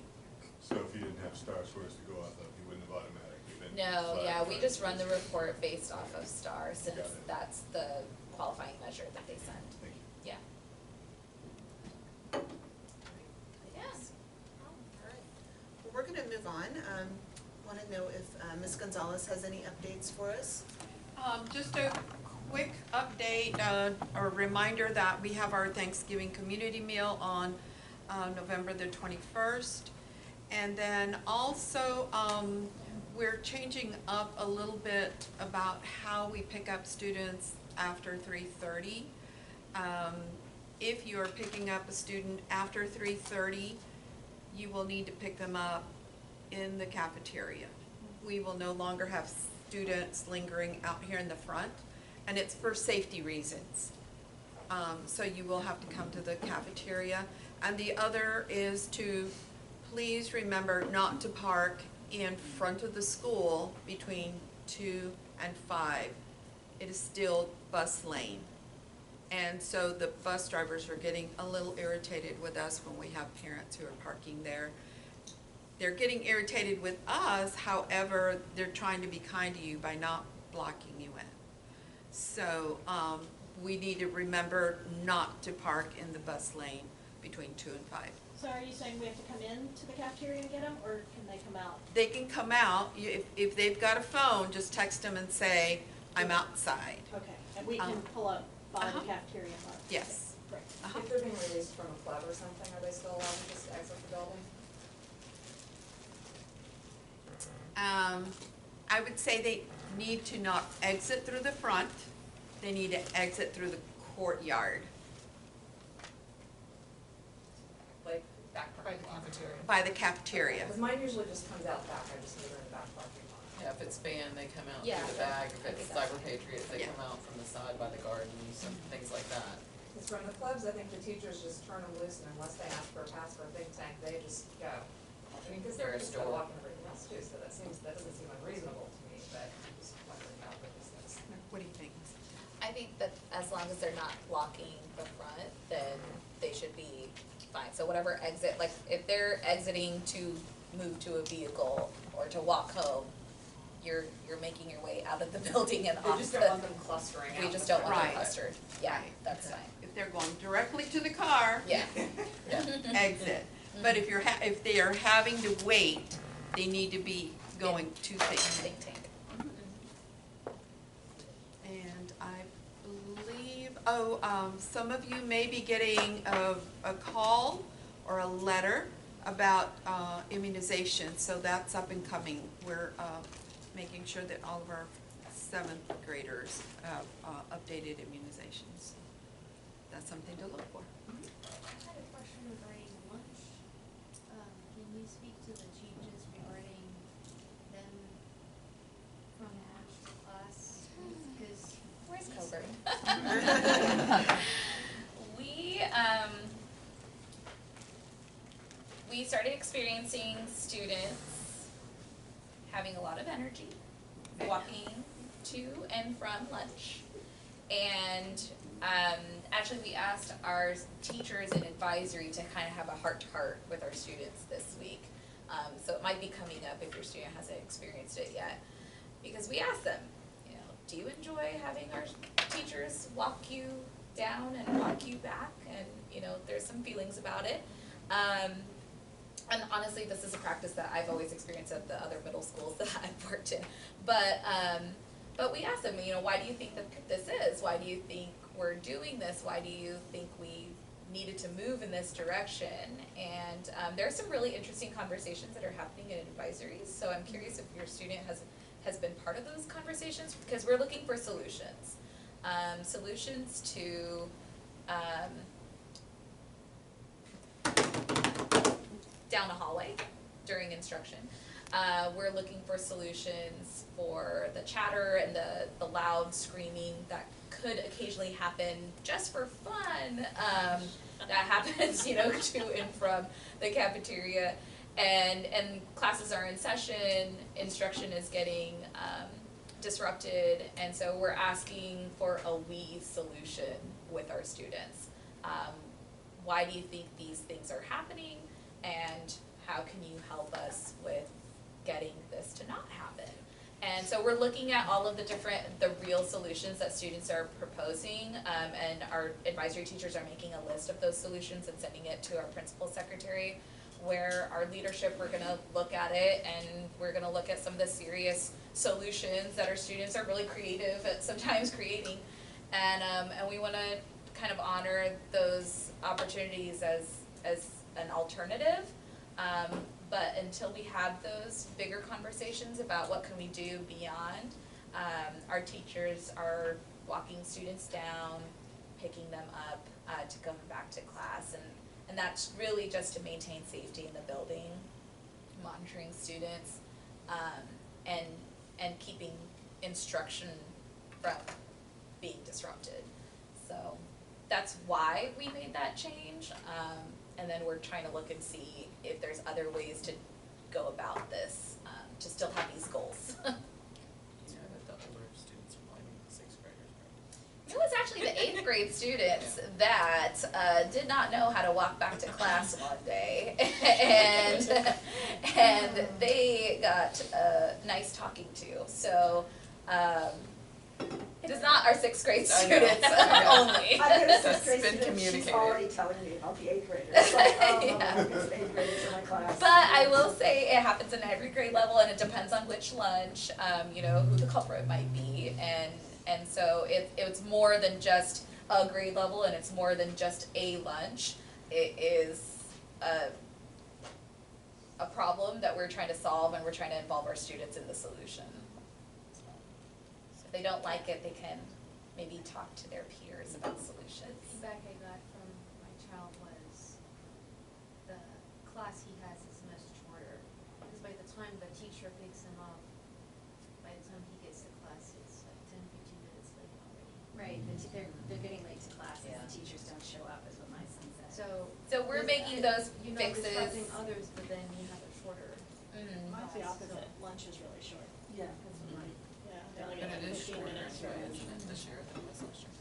So if he didn't have STAR scores to go off of, he wouldn't have automatically been. No, yeah, we classified. just run the report based off of STAR, since that's the qualifying measure that they send. Thank you. Yeah. Yes. Well, we're gonna move on. Wanna know if Ms. Gonzalez has any updates for us? Just a quick update, or reminder that we have our Thanksgiving community meal on November the 21st. And then also, we're changing up a little bit about how we pick up students after 3:30. If you are picking up a student after 3:30, you will need to pick them up in the cafeteria. We will no longer have students lingering out here in the front, and it's for safety reasons. So you will have to come to the cafeteria. And the other is to please remember not to park in front of the school between 2 and 5. It is still bus lane. And so the bus drivers are getting a little irritated with us when we have parents who are parking there. They're getting irritated with us, however, they're trying to be kind to you by not blocking you in. So we need to remember not to park in the bus lane between 2 and 5. So are you saying we have to come in to the cafeteria and get them, or can they come out? They can come out. If they've got a phone, just text them and say, I'm outside. Okay, and we can pull up by the cafeteria. Yes. Great. If they're being released from a club or something, are they still allowed to just exit the building? I would say they need to not exit through the front. They need to exit through the courtyard. Like back By parking the lot? cafeteria. By the cafeteria. Because mine usually just comes out back, I just leave it in the back parking lot. Yeah, if it's band, they come out Yeah. through the bag. If it's Exactly. Cyber Patriots, they Yeah. come out from the side by the gardens and things like that. Because from the clubs, I think the teachers just turn them loose, and unless they ask for a pass for a think tank, they just go. I mean, because they're They're a just store. walking everything else too, so that doesn't seem unreasonable to me, but I'm just wondering about the distance. What do you think? I think that as long as they're not blocking the front, then they should be fine. So whatever exit, like if they're exiting to move to a vehicle or to walk home, you're making your way out of the building and They off just the. don't want them clustering out. We just don't want them Right. clustered. Yeah, Right. that's fine. If they're going directly to the car, Yeah. exit. But if if they are having to wait, they need to be going to think tank. Think tank. Some of you may be getting a call or a letter about immunization, so that's up and coming. We're making sure that all of our 7th graders have updated immunizations. That's something to look for. I had a question regarding lunch. Can you speak to the changes regarding them from lunch to class? Because Where's Coburn? We started experiencing students having a lot of energy, walking to and from lunch. And actually we asked our teachers and advisory to kind of have a heart-to-heart with our students this week. So it might be coming up if your student hasn't experienced it yet. Because we asked them, you know, do you enjoy having our teachers walk you down and walk you back? And, you know, there's some feelings about it. And honestly, this is a practice that I've always experienced at the other middle schools that I've worked in. But we asked them, you know, why do you think that this is? Why do you think we're doing this? Why do you think we needed to move in this direction? And there are some really interesting conversations that are happening in advisories. So I'm curious if your student has been part of those conversations, because we're looking for solutions. Solutions to down a hallway during instruction. We're looking for solutions for the chatter and the loud screaming that could occasionally happen just for fun. That happens, you know, to and from the cafeteria. And classes are in session, instruction is getting disrupted, and so we're asking for a we solution with our students. Why do you think these things are happening, and how can you help us with getting this to not happen? And so we're looking at all of the real solutions that students are proposing, and our advisory teachers are making a list of those solutions and sending it to our principal secretary, where our leadership, we're gonna look at it, and we're gonna look at some of the serious solutions that our students are really creative at sometimes creating, and we wanna kind of honor those opportunities as an alternative, but until we have those bigger conversations about what can we do beyond, our teachers are walking students down, picking them up to go back to class, and that's really just to maintain safety in the building, monitoring students, and keeping instruction from being disrupted. So that's why we made that change, and then we're trying to look and see if there's other ways to go about this, to still have these goals. The older students are probably the 6th graders, right? It was actually the 8th grade students that did not know how to walk back to class one day, and they got nice talking to. So it is not our 6th grade students only. I've got a 6th That's grade been student, she's communicated. already telling me about the 8th graders. It's like, oh, Yeah. my God, the 8th graders in my class. But I will say it happens in every grade level, and it depends on which lunch, you know, who the culprit might be, and so it's more than just a grade level, and it's more than just a lunch. It is a problem that we're trying to solve, and we're trying to involve our students in the solution. So if they don't like it, they can maybe talk to their peers about solutions. The feedback I got from my child was the class he has is much shorter, because by the time the teacher picks him up, by the time he gets to class, it's like 10-15 minutes late already. Right, they're getting late to classes, Yeah. the teachers don't show up, is what my son said. So we're making those You're fixes. not disrupting others, but then you have a shorter. Mine's the opposite, lunch is really short. Yeah. Yeah, they only And get it is 15 shorter, minutes. right, isn't it, this year than it was last year?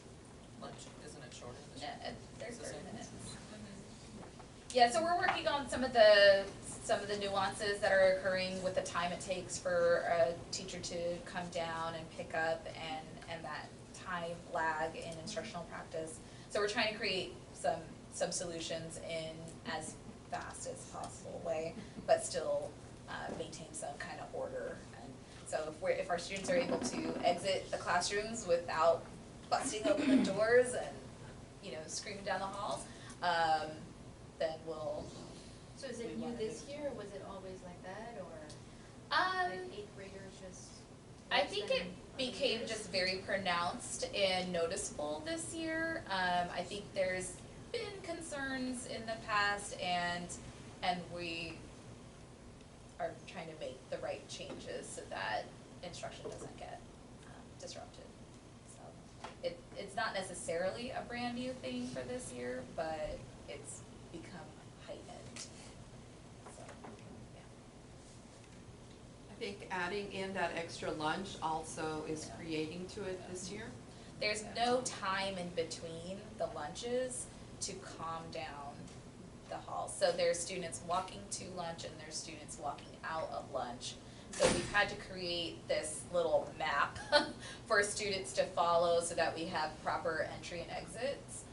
Lunch, isn't it shorter this year? Yeah, there's It's the 30 same. minutes. Yeah, so we're working on some of the nuances that are occurring with the time it takes for a teacher to come down and pick up, and that time lag in instructional practice. So we're trying to create some solutions in as fast as possible way, but still maintain some kind of order. And so if our students are able to exit the classrooms without busting open the doors and, you know, screaming down the halls, then we'll. So is it we new wanna this do- year, or was it always like that, or like eighth graders just? I think it than became others? just very pronounced and noticeable this year. I think there's been concerns in the past, and we are trying to make the right changes so that instruction doesn't get disrupted. So it's not necessarily a brand new thing for this year, but it's become heightened. So, yeah. I think adding in that extra lunch also is creating to it this year. There's no time in between the lunches to calm down the hall. So there's students walking to lunch and there's students walking out of lunch. So we've had to create this little map for students to follow so that we have proper entry and exits.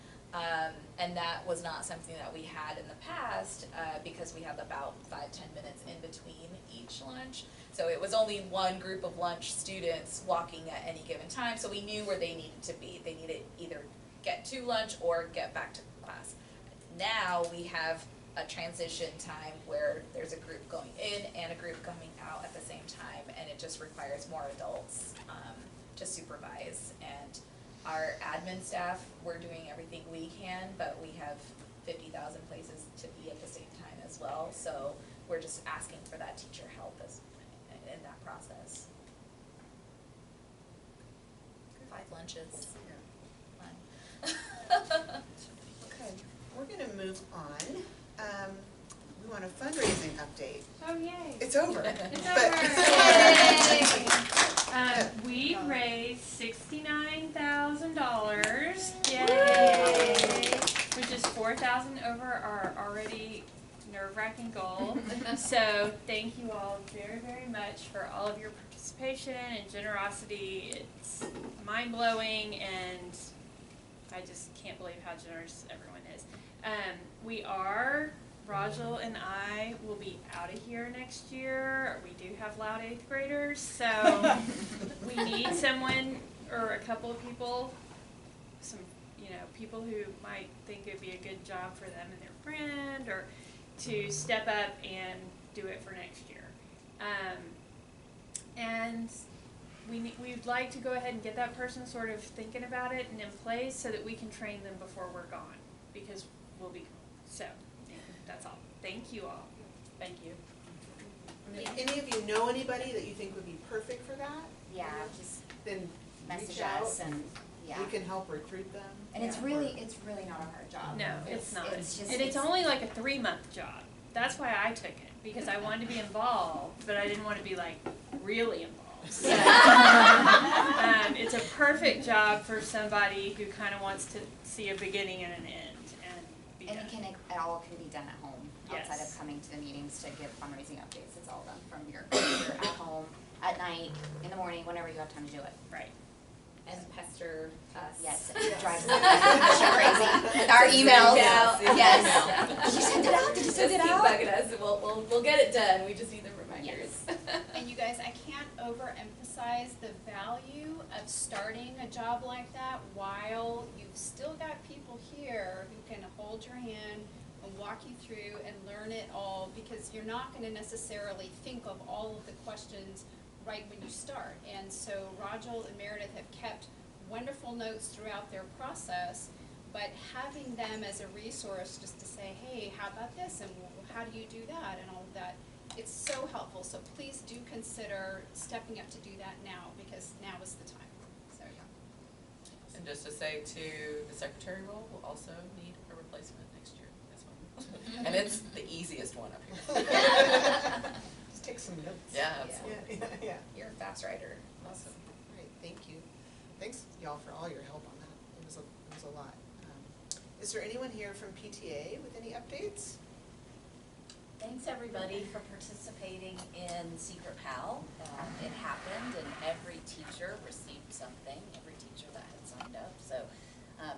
And that was not something that we had in the past because we have about 5-10 minutes in between each lunch. So it was only one group of lunch students walking at any given time, so we knew where they needed to be. They needed either get to lunch or get back to class. Now we have a transition time where there's a group going in and a group coming out at the same time, and it just requires more adults to supervise. And our admin staff, we're doing everything we can, but we have 50,000 places to be at the same time as well, so we're just asking for that teacher help in that process. 5 lunches. Okay, we're gonna move on. We want a fundraising update. Oh, yay. It's over. It's But- over. We raised $69,000. Yay! Which is 4,000 over our already nerve-wracking goal. So thank you all very, very much for all of your participation and generosity. It's mind-blowing, and I just can't believe how generous everyone is. Rajal and I will be out of here next year. We do have loud 8th graders, so we need someone or a couple of people, people who might think it'd be a good job for them and their friend, or to step up and do it for next year. And we'd like to go ahead and get that person sort of thinking about it and in place so that we can train them before we're gone, because we'll be gone. So that's all. Thank you all. Thank you. If any of you know anybody that you think would be perfect for that, Yeah, just then message reach out. us and, yeah. We can help recruit them. And it's really not a hard job. No, it's not. It's just, and it's only like a 3-month job. That's why I took it, because I wanted to be involved, but I didn't want to be like really involved. So, it's a perfect job for somebody who kind of wants to see a beginning and an end and be done. it all can be done at home, outside Yes. of coming to the meetings to give fundraising updates. It's all done from your computer at home, at night, in the morning, whenever you have time to do it. Right. And pester us. Yes, it drives me crazy. With our emails. Yes. Did you send it out? Did you send it out? Just keep bugging us, and we'll get it done. We just need the reminders. And you guys, I can't overemphasize the value of starting a job like that while you've still got people here who can hold your hand and walk you through and learn it all, because you're not going to necessarily think of all of the questions right when you start. And so Rajal and Meredith have kept wonderful notes throughout their process, but having them as a resource just to say, hey, how about this, and how do you do that, and all of that, it's so helpful. So please do consider stepping up to do that now, because now is the time. So yeah. And just to say too, the secretary role will also need a replacement next year as well. And it's the easiest one up here. Just take some notes. Yeah, absolutely. Yeah. You're a fast writer. Awesome. Great, thank you. Thanks y'all for all your help on that. It was a lot. Is there anyone here from PTA with any updates? Thanks everybody for participating in Secret PAL. It happened and every teacher received something, every teacher that had signed up. So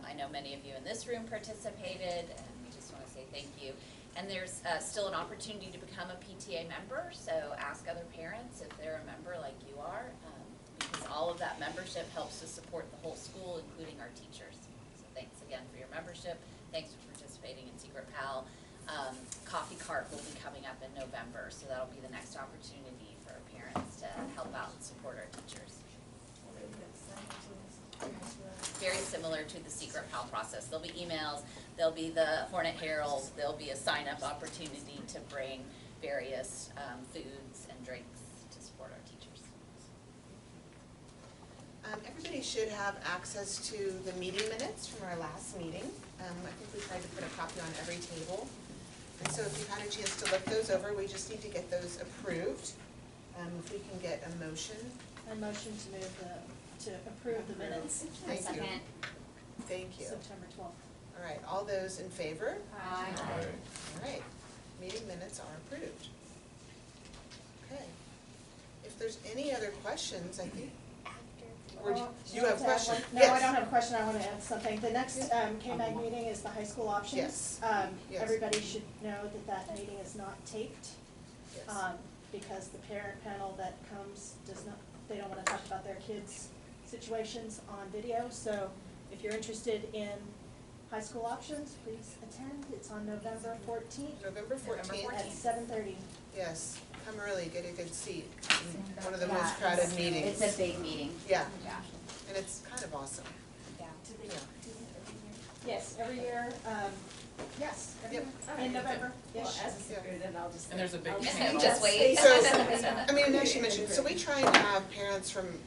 I know many of you in this room participated, and we just want to say thank you. And there's still an opportunity to become a PTA member, so ask other parents if they're a member like you are, because all of that membership helps to support the whole school, including our teachers. So thanks again for your membership. Thanks for participating in Secret Pal. Coffee Cart will be coming up in November, so that'll be the next opportunity for our parents to help out and support our teachers. Very similar to the Secret Pal process. There'll be emails, there'll be the Hornet Herald, there'll be a sign-up opportunity to bring various foods and drinks to support our teachers. Everybody should have access to the meeting minutes from our last meeting. I think we tried to put a copy on every table. And so if you've had a chance to look those over, we just need to get those approved. If we can get a motion. A motion to approve the minutes. Thank you. Thank you. September 12th. All right, all those in favor? Aye. All right, meeting minutes are approved. Okay. If there's any other questions, I think. Or you have a question? No, I don't have a question, I want to add something. The next KMAG meeting is the high school options. Yes. Yes. Everybody should know that meeting is not taped. Yes. Because the parent panel that comes they don't want to talk about their kids' situations on video. So if you're interested in high school options, please attend. It's on November 14th. November 14th. At 7:30. Yes, come early, get a good seat. It's one of the most crowded meetings. It's a big meeting. Yeah, Yeah. and it's kind of awesome. Yeah. Yes, every year, yes, every Yep. year, in November. Well, Yes. as a secretary, then I'll just. And there's a big I'll panel. Just wait. So, I mean, as you mentioned, so we try and have parents from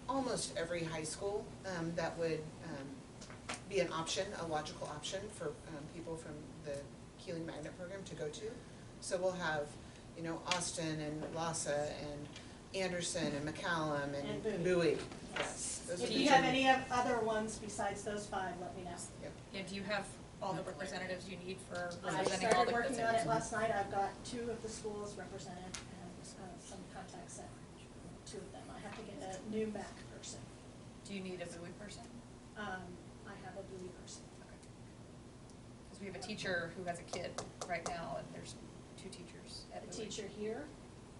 almost every high school that would be an option, a logical option for people from the Keeling Magnet Program to go to. So we'll have, you know, Austin and Lhasa and Anderson and McCallum and And Bowie. Yes. Those If are the you have two. any other ones besides those 5, let me know. Yep. And do you have all the representatives you need for I representing all started the working kids? on it last night. I've got 2 of the schools represented and some contacts at 2 of them. I have to get a new MAC person. Do you need a Bowie person? I have a Bowie person. Because we have a teacher who has a kid right now, and there's 2 teachers at A Bowie. teacher here,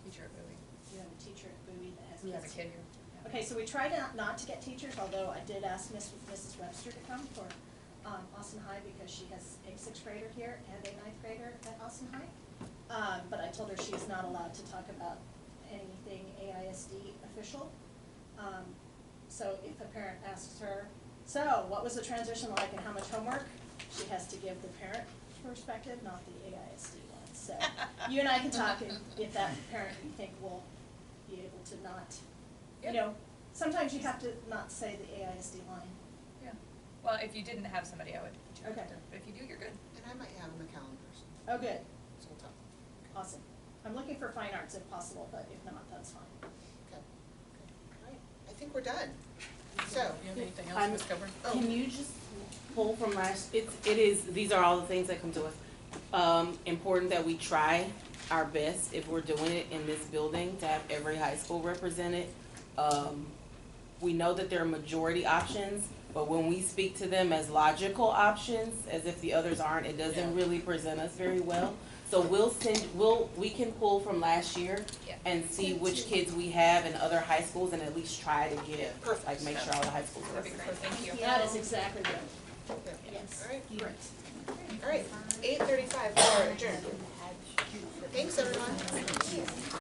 Teacher at Bowie, you have a teacher at Bowie that has who has a kids. kid here. Okay, so we tried not to get teachers, although I did ask Mrs. Webster to come for Austin High because she has a 6th grader here and a 9th grader at Austin High. But I told her she is not allowed to talk about anything AISD official. So if a parent asks her, so what was the transition like and how much homework? She has to give the parent perspective, not the AISD one. So you and I can talk, and if that parent you think will be able to not, you know, sometimes you have to not say the AISD line. Yeah. Well, if you didn't have somebody, I would put you Okay. out there. But if you do, you're good. And I might have a McCallum person, Oh, good, so we'll talk. awesome. I'm looking for fine arts if possible, but if not, that's fine. Okay. All right, I think we're done. So, Do you have anything else, Ms. Coburn? Can you just pull from last, these are all the things that come to us. Important that we try our best, if we're doing it in this building, to have every high school represented. We know that there are majority options, but when we speak to them as logical options, as if the others aren't, it doesn't really present us very well. So we can pull from last year and see which kids we have in other high schools and at least try to get, like, make sure all the high schools are That'd be represented. great, thank you. That is exactly right. okay. Yes. All right, great. All right, 8:35, we are adjourned. Thanks, everyone.